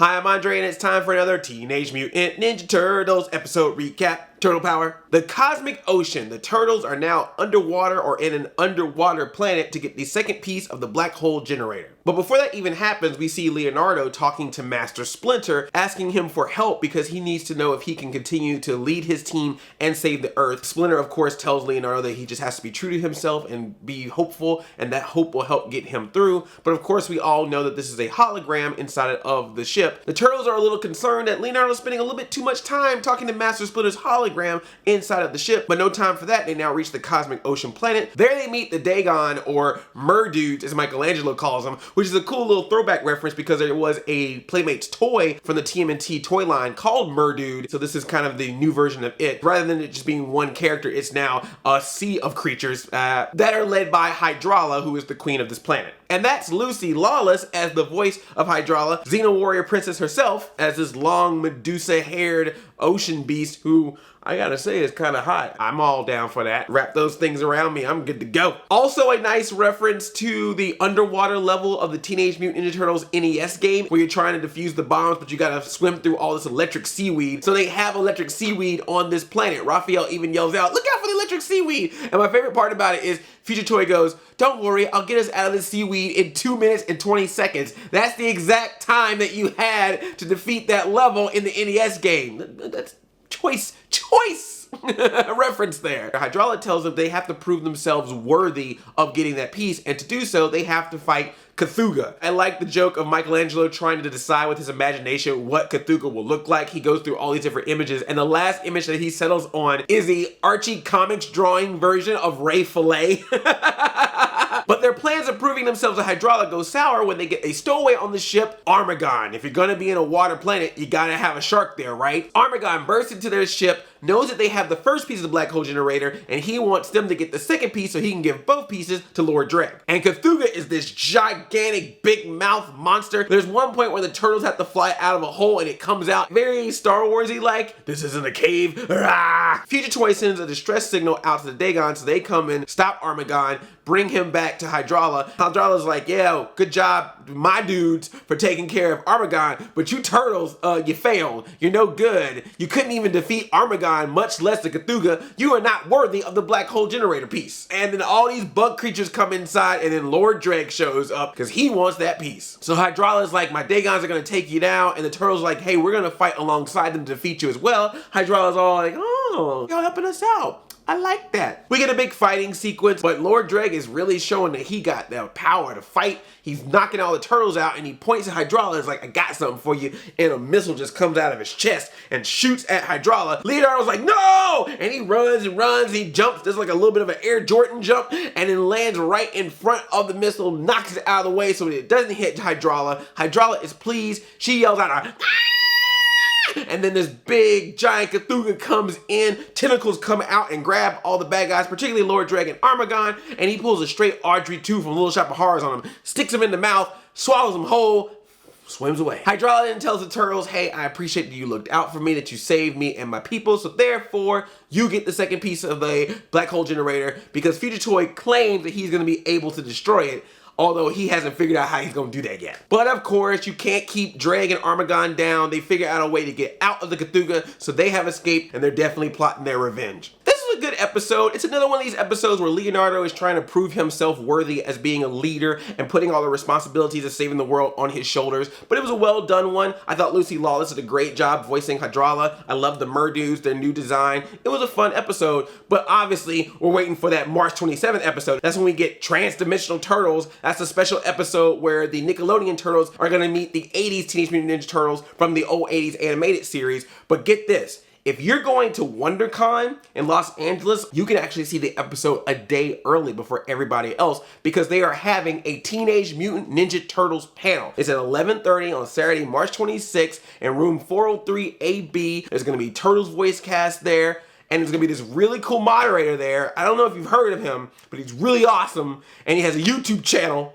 Hi, I'm Andre, and it's time for another Teenage Mutant Ninja Turtles episode recap. Turtle power. The cosmic ocean. The turtles are now underwater or in an underwater planet to get the second piece of the black hole generator. But before that even happens, we see Leonardo talking to Master Splinter, asking him for help because he needs to know if he can continue to lead his team and save the Earth. Splinter, of course, tells Leonardo that he just has to be true to himself and be hopeful, and that hope will help get him through. But of course, we all know that this is a hologram inside of the ship. The turtles are a little concerned that Leonardo's spending a little bit too much time talking to Master Splinter's hologram inside of the ship, but no time for that. They now reach the cosmic ocean planet. There they meet the Dagon, or Meadows as Michelangelo calls him, which is a cool little throwback reference because there was a Playmates toy from the TMNT toy line called Meadows, so this is kind of the new version of it. Rather than it just being one character, it's now a sea of creatures that are led by Hydrala, who is the queen of this planet. And that's Lucy Lawless as the voice of Hydrala, Xena Warrior Princess herself as this long Medusa-haired ocean beast who, I gotta say, is kind of hot. I'm all down for that. Wrap those things around me, I'm good to go. Also a nice reference to the underwater level of the Teenage Mutant Ninja Turtles NES game, where you're trying to defuse the bombs, but you gotta swim through all this electric seaweed. So they have electric seaweed on this planet. Raphael even yells out, "Look out for the electric seaweed!" And my favorite part about it is Future Toy goes, "Don't worry, I'll get us out of the seaweed in 2 minutes and 20 seconds. That's the exact time that you had to defeat that level in the NES game. That's choice reference there. Hydrala tells them they have to prove themselves worthy of getting that piece, and to do so, they have to fight Cthulhu. I like the joke of Michelangelo trying to decide with his imagination what Cthulhu will look like. He goes through all these different images, and the last image that he settles on is the Archie Comics drawing version of Ray Fillet. But their plans of proving themselves a Hydrala go sour when they get a stowaway on the ship, Armaggon. If you're gonna be in a water planet, you gotta have a shark there, right? Armaggon bursts into their ship, knows that they have the first piece of the black hole generator, and he wants them to get the second piece so he can give both pieces to Lord Dregg. And Cthulhu is this gigantic big mouth monster. There's one point where the turtles have to fly out of a hole and it comes out very Star Wars-y like, "This isn't a cave." Rah! Future Toy sends a distress signal out to the Dagon, so they come in, stop Armaggon, bring him back to Hydrala. Hydrala's like, "Yeah, good job, my dudes, for taking care of Armaggon, but you turtles, you failed. You're no good. You couldn't even defeat Armaggon, much less the Cthulhu. You are not worthy of the black hole generator piece." And then all these bug creatures come inside, and then Lord Dregg shows up because he wants that piece. So Hydrala's like, "My Dagons are gonna take you down," and the turtles are like, "Hey, we're gonna fight alongside them to defeat you as well." Hydrala's all like, "Oh, y'all helping us out. I like that." We get a big fighting sequence, but Lord Dregg is really showing that he got the power to fight. He's knocking all the turtles out, and he points at Hydrala and is like, "I got something for you." And a missile just comes out of his chest and shoots at Hydrala. Leonardo's like, "No!" And he runs and runs. He jumps. There's like a little bit of an Air Jordan jump, and then lands right in front of the missile, knocks it out of the way so that it doesn't hit Hydrala. Hydrala is pleased. She yells out, "Ah!" And then this big giant Cthulhu comes in, tentacles come out and grab all the bad guys, particularly Lord Dregg and Armaggon, and he pulls a straight Audrey 2 from Little Shop of Horrors on him, sticks him in the mouth, swallows him whole, swims away. Hydrala then tells the turtles, "Hey, I appreciate that you looked out for me, that you saved me and my people, so therefore you get the second piece of the black hole generator," because Future Toy claims that he's going to be able to destroy it, although he hasn't figured out how he's gonna do that yet. But of course, you can't keep Dregg and Armaggon down. They figure out a way to get out of the Cthulhu, so they have escaped, and they're definitely plotting their revenge. This is a good episode. It's another one of these episodes where Leonardo is trying to prove himself worthy as being a leader and putting all the responsibilities of saving the world on his shoulders. But it was a well done one. I thought Lucy Lawless did a great job voicing Hydrala. I love the Meadows, their new design. It was a fun episode, but obviously we're waiting for that March 27th episode. That's when we get Trans-Dimensional Turtles. That's a special episode where the Nickelodeon Turtles are gonna meet the 80s Teenage Mutant Ninja Turtles from the old 80s animated series. But get this. If you're going to WonderCon in Los Angeles, you can actually see the episode a day early before everybody else because they are having a Teenage Mutant Ninja Turtles panel. It's at 11:30 on Saturday, March 26th in room 403 AB. There's gonna be Turtles voice cast there. And there's gonna be this really cool moderator there. I don't know if you've heard of him, but he's really awesome. And he has a YouTube channel.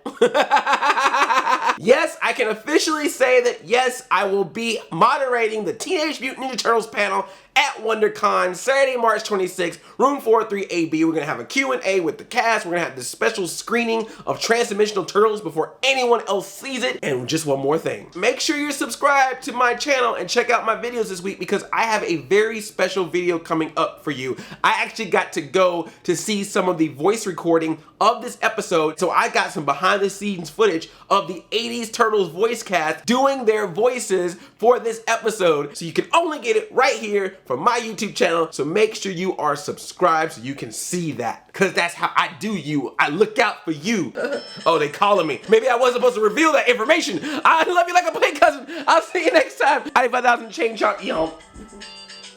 Yes, I can officially say that yes, I will be moderating the Teenage Mutant Ninja Turtles panel at WonderCon, Saturday, March 26th, room 403AB. We're gonna have a Q&A with the cast. We're gonna have this special screening of Transdimensional Turtles before anyone else sees it. And just one more thing. Make sure you're subscribed to my channel and check out my videos this week because I have a very special video coming up for you. I actually got to go to see some of the voice recording of this episode, so I got some behind the scenes footage of the 80s Turtles voice cast doing their voices for this episode. So you can only get it right here from my YouTube channel, so make sure you are subscribed so you can see that, because that's how I do you. I look out for you. Oh, they calling me. Maybe I wasn't supposed to reveal that information. I love you like a play cousin. I'll see you next time. 95,000 chain chomp, y'all.